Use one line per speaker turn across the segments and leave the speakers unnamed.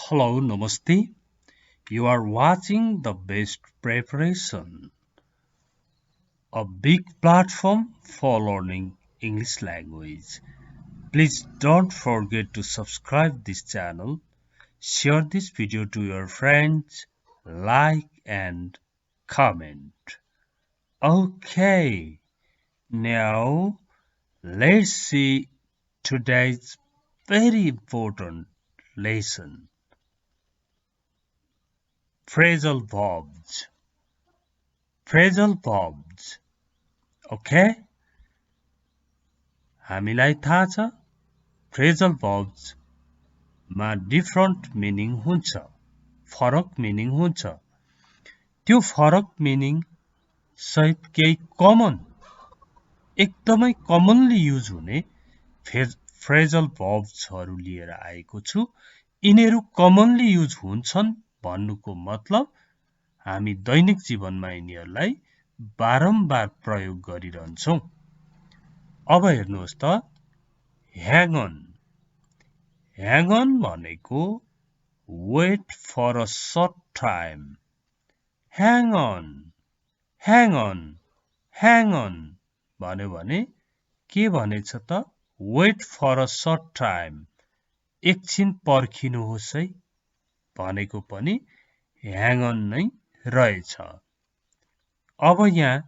Hello, Namaste. You are watching The Best Preparation, a big platform for learning English language. Please don't forget to subscribe this channel, share this video to your friends, like and comment. Okay, now let's see today's very important lesson. Phrasal verbs. Phrasal verbs. Okay? हामीलाई थाहा छ phrasal verbs मा different meaning हुन्छ फरक meaning हुन्छ त्यो फरक meaning सहित केही कमन एकदमै कमनली युज हुने फ्रेजल verbsहरु लिएर आएको छु यिनीहरु कमनली युज हुन्छन् भन्नुको मतलब हामी दैनिक जीवनमा यिनीहरुलाई बारम्बार प्रयोग गरिरहन्छौं अब हेर्नुहोस् त hang on hang on भनेको wait for a short time hang on hang on hang on भन्यो भने के भनेछ त wait for a short time एकछिन पर्खिनुहोस् है भनेको पनि hang on नै रहेछ अब यहाँ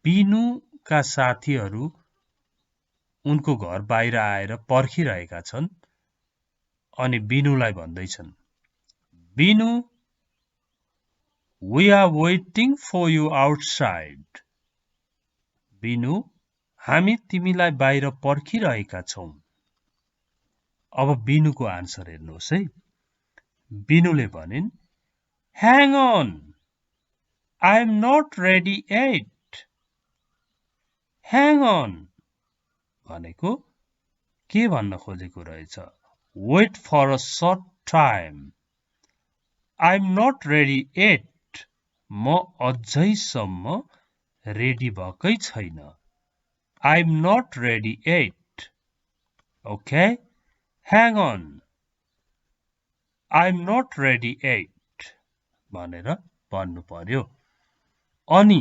बिनुका साथीहरु उनको घर बाहिर आएर पर्खिरहेका छन् अनि बिनुलाई भन्दैछन् बिनु we are waiting for you outside बिनु हामी तिमीलाई बाहिर पर्खिरहेका छौं अब बिनुको आन्सर हेर्नुहोस् है बिनुले भनिन् hang on I am not ready yet hang on भनेको के भन्न खोजेको रहेछ wait for a short time I'm not ready yet म अझैसम्म रेडी भकै छैन I'm not ready yet okay hang on I'm not ready yet भनेर भन्नु पर्यो अनि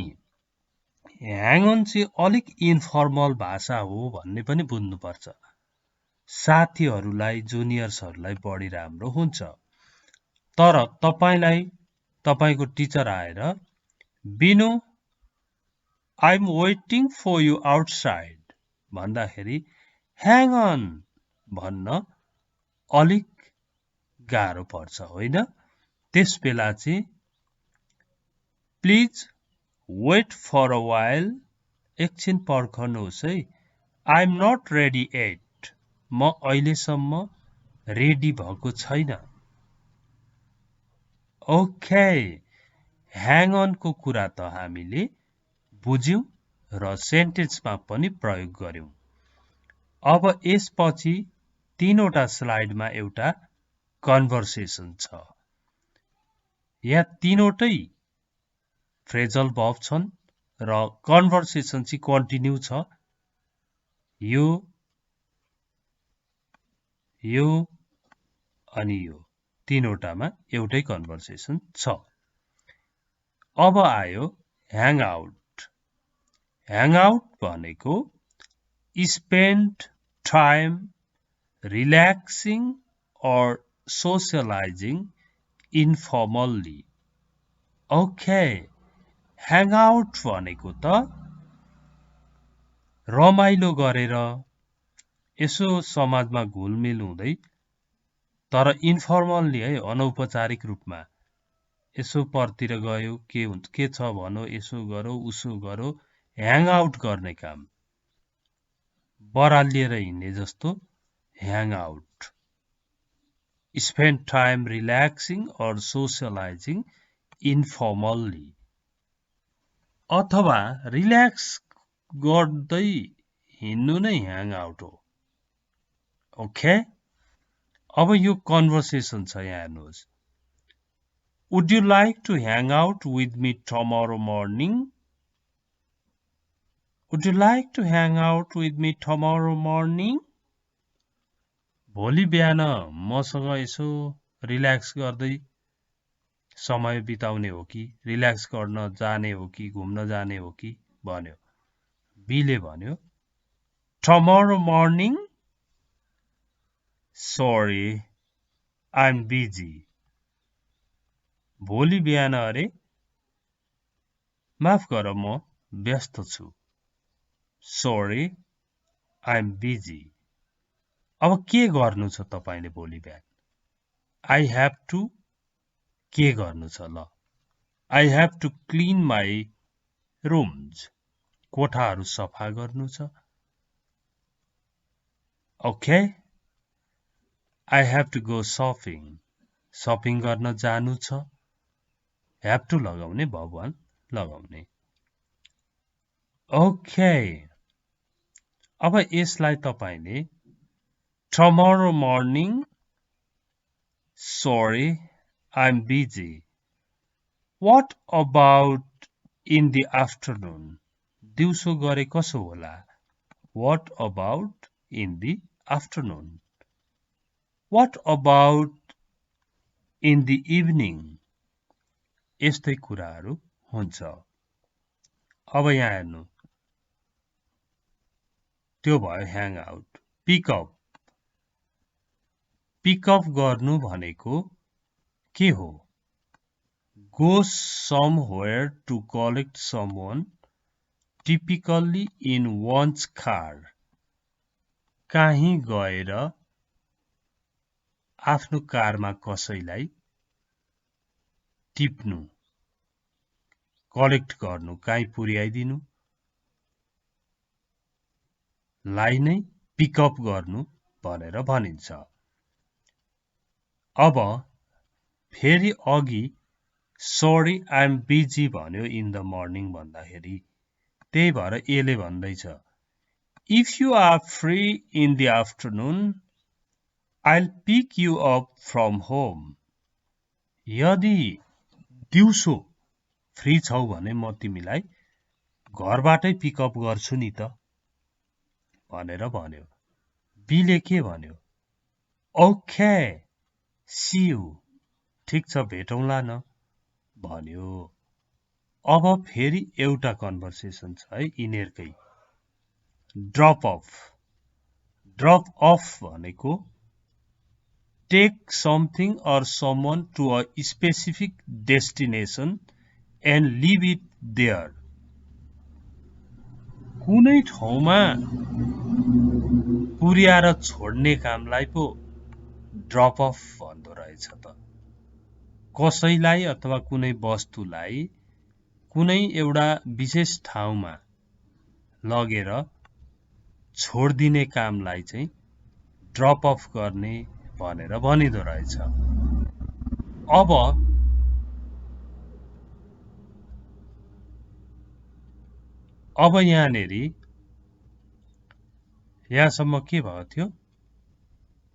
hang on चाहिँ अलिक इन्फर्मल भाषा हो भन्ने पनि बुझ्नु पर्छ साथीहरुलाई जुनियर्सहरुलाई बढी राम्रो हुन्छ तर तपाईलाई तपाईको टिचर आएर बिनु I'm waiting for you outside भन्दाखेरि hang on भन्न अलिक गाह्रो पर्छ होइन त्यसबेला चाहिँ please wait for a while एकछिन पर्खनुहोस् है I'm not ready yet म अहिलेसम्म रेडी भएको छैन Okay hang on को कुरा त हामीले बुझ्यौं र सेन्टेन्समा पनि प्रयोग गर्यौं अब यसपछि तीनवटा स्लाइडमा एउटा कन्भर्सेसन छ यहाँ तीनवटै फ्रेजल verb छन् र कन्भर्सेसन चाहिँ कन्टिन्यू छ यो अनि यो तीनवटामा एउटै कन्भर्सेसन छ अब आयो hang out भनेको spend time relaxing or socializing informally okay hang out भनेको त रमाइलो गरेर यसो समाजमा घुलमिल हुँदै तर इन्फर्मल्ली है अनौपचारिक रूपमा यसो परतिर गयो के छ भनो यसो गरौ उसो गरौ ह्याङ आउट गर्ने काम बरालिएर हिँड्ने जस्तो hang out spend time relaxing or socializing informally अथवा रिल्याक्स गर्दै हिँड्नु नै ह्याङ आउट हो ओके अब यो कन्भर्सेसन छ यहाँ हेर्नुहोस् Would you like to hang out with me tomorrow morning? Would you like to hang out with me tomorrow morning? भोलि बिहान मसँग यसो रिल्याक्स गर्दै समय बिताउने हो कि रिल्याक्स गर्न जाने हो कि घुम्न जाने हो कि भन्यो। बीले भन्यो tomorrow morning sorry I'm busy भोलि बिहान अरे माफ गर म व्यस्त छु sorry I'm busy अब के गर्नु छ तपाईले भोलि बिहान I have to के गर्नु छ ल I have to clean my rooms कोठाहरू सफा गर्नु छ Okay I have to go shopping shopping गर्न जानु छ have to लगाउने भगवान लगाउने Okay अब यसलाई तपाईले tomorrow morning sorry I'm busy what about in the afternoon दिउँसो गरे कसो होला what about in the afternoon what about in the evening यस्तै कुराहरू हुन्छ अब यहाँ हेर्नु त्यो भयो ह्याङ आउट पिकअप गर्नु भनेको के हो go somewhere to collect someone typically in one's car काहीँ गएर आफ्नो कारमा कसैलाई टिप्नु कलेक्ट गर्नु काहीँ पुर्याइदिनु लाई नै पिकअप गर्नु भनेर भनिन्छ अब फेरि अघि sorry I'm busy भन्यो in the morning भन्दाखेरि त्यही भएर एले भन्दैछ if you are free in the afternoon I'll pick you up from home यदि दिउँसो फ्री छौ भने म तिमीलाई घरबाटै पिकअप गर्छु नि त भनेर भन्यो बीले के भन्यो ओके सी यू ठीक छ भेटौँला न भन्यो अब फेरि एउटा कन्भर्सेसन छ है यिनीहरुकै ड्रप अफ भनेको take something or someone to a specific destination and leave it there कुनै ठाउँमा पुर्याएर छोड्ने कामलाई पो ड्रप अफ भन्दो रहेछ त कसैलाई अथवा कुनै वस्तुलाई कुनै एउटा विशेष ठाउँमा लगेर छोड्दिने कामलाई चाहिँ ड्रप अफ गर्ने भनेर भनिदो रहेछ अब यहाँनेरि यहाँसम्म के भयो थियो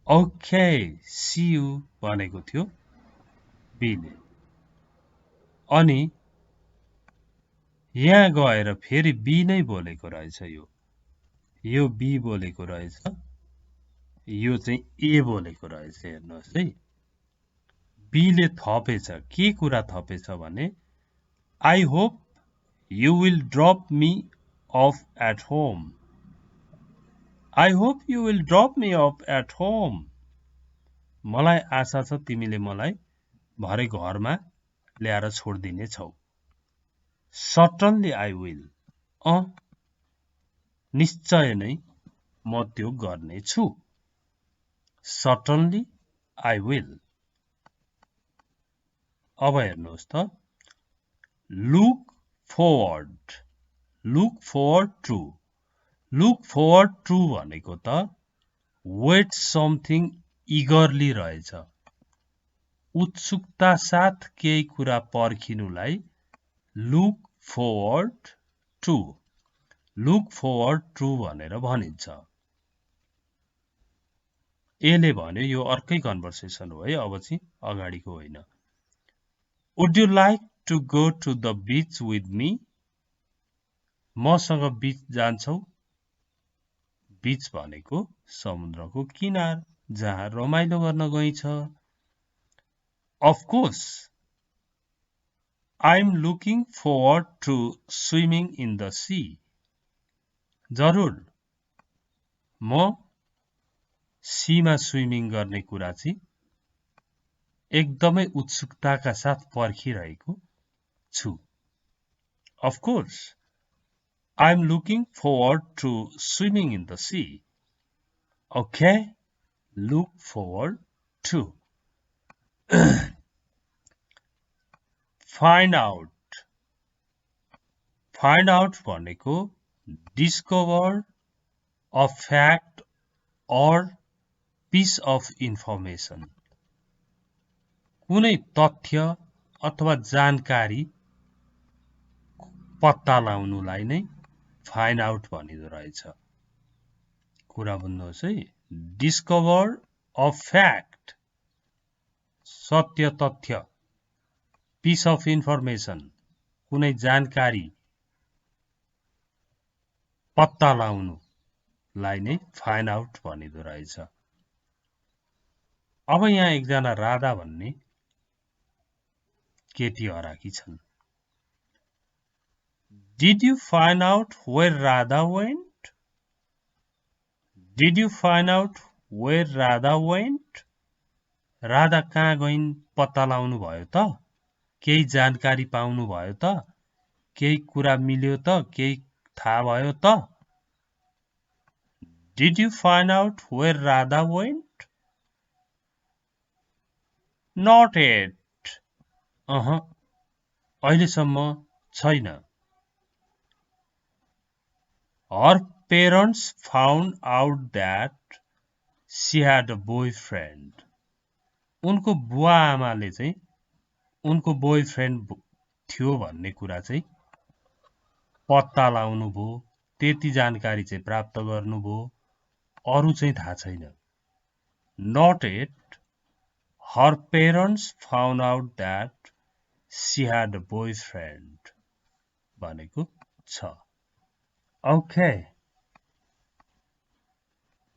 ओके सी यू भनेको थियो बीले अनि यहाँ गएर फेरि बी नै बोलेको रहेछ यो बी बोलेको रहेछ यो चाहिँ ए बोलेको रहेछ हेर्नुहोस् है बीले थपेछ के कुरा थपेछ भने I hope you will drop me off at home I hope you will drop me off at home मलाई आशा छ तिमीले मलाई भरे घरमा ल्याएर छोड्दिने छौ certainly I will निश्चय नै म त्यो गर्ने छु certainly I will अब हेर्नुहोस् त look forward to भनेको त wait something eagerly रहेछ उत्सुकता साथ केही कुरा पर्खिनुलाई look forward to भनेर भनिन्छ एले भन्यो यो अर्कै कन्भर्सेसन हो है अब चाहिँ अगाडिको होइन would you like to go to the beach with me मसँग बीच जान्छौ बीच भनेको समुद्रको किनार जहाँ रमाइलो गर्न गइछ Of course, I'm looking forward to swimming in the sea. जरुर म सीमा स्विमिङ गर्ने कुरा चाहिँ एकदमै उत्सुकताका साथ पर्खिरहेको छु. Of course, I'm looking forward to swimming in the sea. Okay, look forward to. Find out. Find out भनेको discover a fact or piece of information. कुनै तथ्य अथवा जानकारी पत्ता लगाउनुलाई नै find out भनिदो रहेछ. कुरा बुझ्नुहोस् है. Discover a fact, सत्य तथ्य, piece of information, कुनै जानकारी पत्ता लगाउनुलाई नै find out भनिदो रहेछ. अब यहाँ एकजना राधा भन्ने केटी हराकी छन्. Did you find out where Radha went? Did you find out where Radha went? Radha कहाँ गइन् पत्ता लगाउनु भयो त? केही जानकारी पाउनु भयो त? केही कुरा मिल्यो त? केही थाहा भयो त? Did you find out where Radha went? Not yet. अहिलेसम्म छैन. Her parents found out that she had a boyfriend. उनको बुवा आमाले चाहिँ उनको बोयफ्रेन्ड थियो भन्ने कुरा चाहिँ पत्ता लगाउनु भो. त्यति जानकारी चाहिँ प्राप्त गर्नु भो. अरु चाहिँ थाहा छैन. Not yet. Her parents found out that she had a boyfriend. भनेको छ. Okay.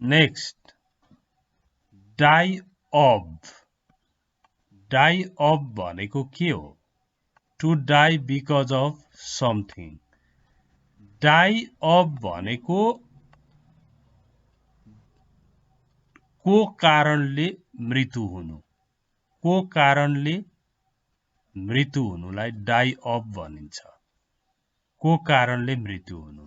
Next. Die of. Die of भनेको के हो? To die because of something. Die of भनेको को कारणले मृत्यु हुनु. को कारणले मृत्यु हुनुलाई die of भनिन्छ. को कारणले मृत्यु हुनु.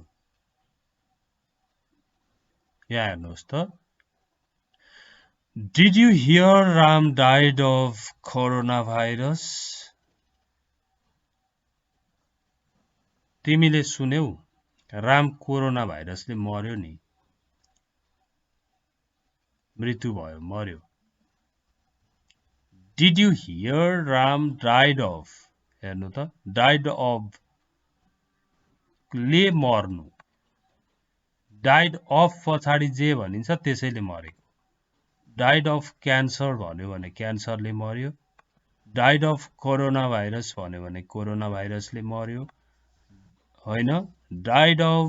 यहाँ हेर्नुहोस् त. Did you hear Ram died of coronavirus? तिमीले सुन्यौ राम कोरोना भाइरसले मर्यो नि. मृत्यु भयो, मर्यो. Did you hear Ram died of? हेर्नु त. Died of ले मर्नु. Died of पछाडि जे भनिन्छ त्यसैले मरेको. Died of cancer भन्यो भने क्यान्सरले मर्यो. Died of coronavirus भन्यो भने कोरोना भाइरसले मर्यो. होइन. Died of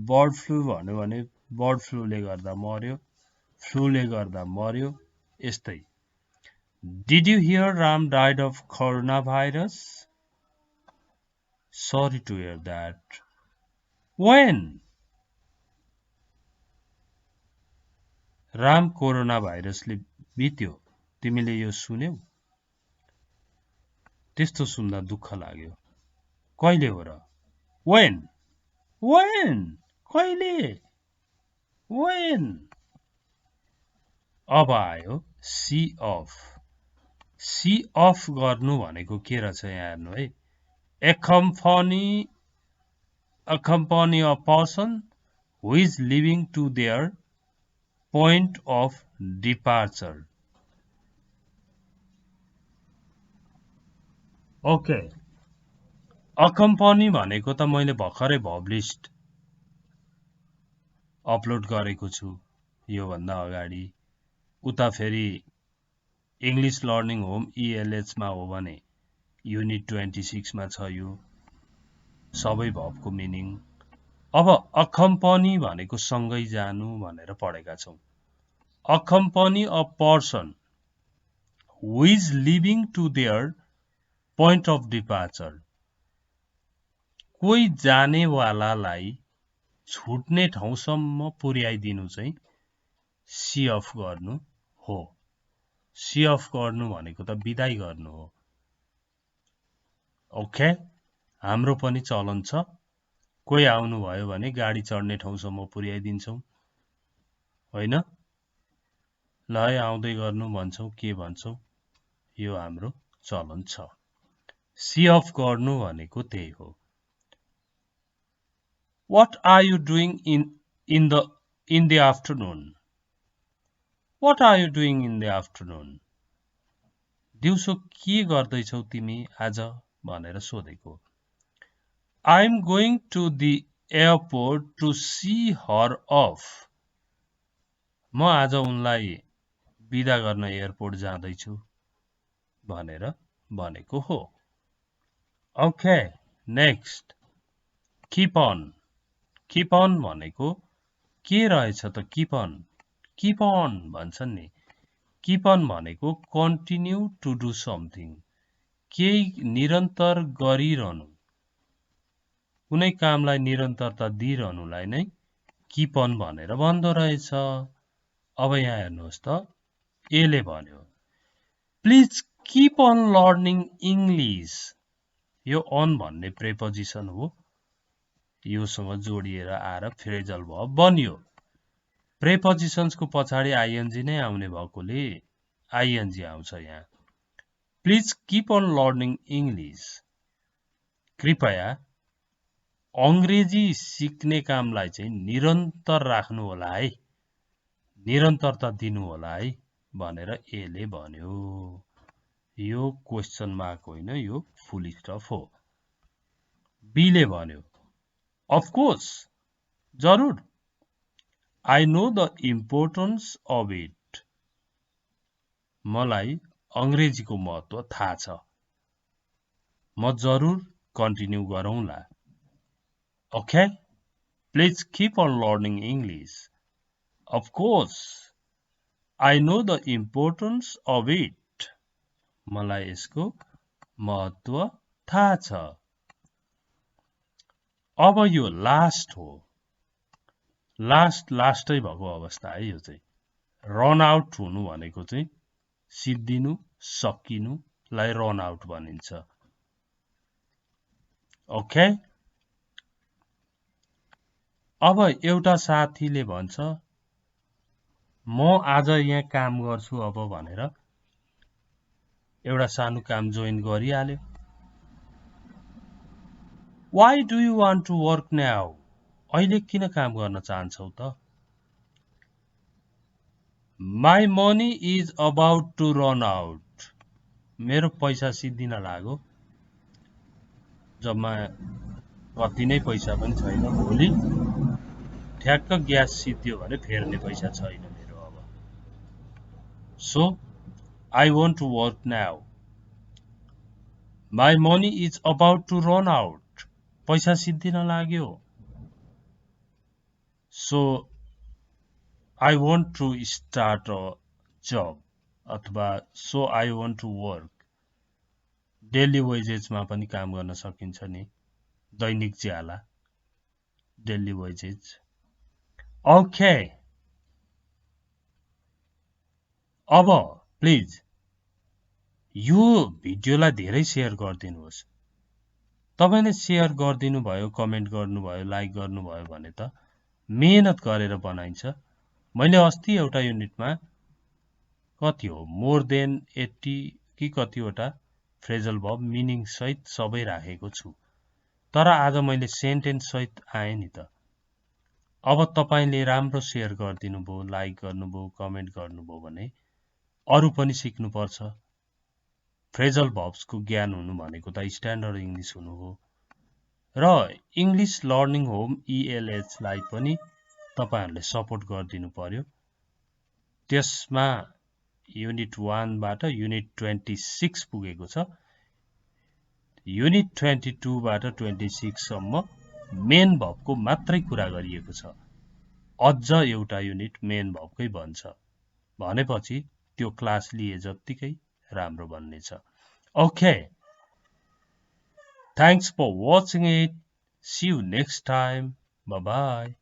bird flu भन्यो भने बर्ड फ्लूले गर्दा मर्यो. फ्लूले गर्दा मर्यो. यस्तै. Did you hear Ram died of coronavirus? Sorry to hear that. When? Ram corona भाइरसले बित्यो. तिमीले यो सुन्यौ? त्यस्तो सुन्दा दुःख लाग्यो. कहिले हो र? When? When? कहिले? When? अब आयो see off. See off गर्नु भनेको के रहेछ यहाँ हेर्नु है. Accompany a person who is leaving to their point of departure. Okay. Accompany भनेको त मैले भर्खरै published अपलोड गरेको छु यो भन्दा अगाडि. उता फेरि इंग्लिश लर्निङ होम ELH मा हो भने युनिट 26 मा छ यो सबै भर्बको मिनिङ. अब accompany भनेको सँगै जानु भनेर पढेका छौं. Accompany a person who is leaving to their point of departure. कोही जानेवालालाई छुट्ने ठाउँसम्म पुर्याइदिनु चाहिँ सी अफ गर्नु हो। सी अफ गर्नु भनेको त बिदाई गर्नु हो। ओके, हाम्रो पनि चलन छ, कोही आउनु भयो भने गाडी चढ्ने ठाउँसम्म पुर्याइदिन्छौँ, होइन? ल है आउँदै गर्नु भन्छौँ, के भन्छौँ, यो हाम्रो चलन छ। सी अफ गर्नु भनेको त्यही हो। What are you doing in the afternoon? What are you doing in the afternoon? दिउँसो के गर्दैछौ तिमी आज भनेर सोधेको। I'm going to the airport to see her off. म आज उनलाई बिदा गर्न एयरपोर्ट जाँदैछु भनेर भनेको हो। Okay, next, keep on. Keep on भनेको के रहेछ त? keep on भन्छन् नि। keep on भनेको continue to do something, केही निरन्तर गरिरहनु, कुनै कामलाई निरन्तरता दिइरहनुलाई नै keep on भनेर भन्दो रहेछ। अब यहाँ हेर्नुहोस् त, एले भन्यो please keep on learning English. यो on भन्ने प्रेपोजिसन हो, योसँग जोडिएर आएर फ्रेजल भर्ब बन्यो। प्रेपोजिसन्सको पछाडि आइएनजी नै आउने भएकोले आइएनजी आउँछ यहाँ। Please keep on learning English. कृपया अङ्ग्रेजी सिक्ने कामलाई चाहिँ निरन्तर राख्नु होला है, निरन्तरता दिनु होला है भनेर एले भन्यो। यो क्वेसन मार्क होइन, यो फुल स्टफ हो। बीले भन्यो अफ कोर्स, जरुर, I know the importance of it. मलाई अंग्रेजीको महत्व थाहा छ, म जरुर कन्टिन्यू गरौँला। Okay? Please keep on learning English. Of course, I know the importance of it. मलाई यसको महत्व थाहा छ। अब यो लास्ट हो, लास्टै भएको अवस्था है यो चाहिँ। रन आउट हुनु भनेको चाहिँ सिद्धिनु, सकिनुलाई रन आउट भनिन्छ। ओके, अब एउटा साथीले भन्छ म आज यहाँ काम गर्छु अब भनेर एउटा सानो काम जोइन गरिहाल्यो। Why do you want to work now? अहिले किन काम गर्न चाहन्छौ त? My money is about to run out. मेरो पैसा सिद्धिन लाग्यो, जम्मा कति नै पैसा पनि छैन, भोलि ठ्याक्क ग्यास सिद्धियो भने फेर्ने पैसा छैन मेरो अब। So, I want to work now. My money is about to run out. पैसा सिद्धिन लाग्यो। So, I want to start a job अथवा so I want to work. Daily वेजेजमा पनि काम गर्न सकिन्छ नि, दैनिक ज्याला, डेली वेजेज। ओके, अब प्लिज यो भिडियोलाई धेरै सेयर गरिदिनुहोस्। तपाईले सेयर गरिदिनु भयो, कमेन्ट गर्नुभयो, लाइक गर्नुभयो भने त मेहनत गरेर बनाइन्छ। मैले अस्ति एउटा युनिटमा कति हो, मोर देन 80 कि कतिवटा फ्रेजल भर्ब मिनिङ सहित सबै राखेको छु, तर आज मैले सेन्टेन्स सहित आए नि त। अब तपाईले राम्रो सेयर गरिदिनु भयो, लाइक गर्नुभयो, कमेन्ट गर्नुभयो भने अरु पनि सिक्नु पर्छ। फ्रेजल भर्ब्सको ज्ञान हुनु भनेको त स्ट्यान्डर्ड इंग्लिश हुनु हो, र इंग्लिश लर्निङ होम ELH लाई पनि तपाईहरुले सपोर्ट गरिदिनु पर्यो। त्यसमा युनिट 1 बाट युनिट 26 पुगेको छ। युनिट 22 बाट 26 सम्म मेन भर्बको मात्रै कुरा गरिएको छ। अझ एउटा युनिट मेन भर्बकै बन्छ भनेपछि त्यो क्लास लिए जत्तिकै राम्रो बन्नेछ। Okay, thanks for watching it. See you next time. Bye by.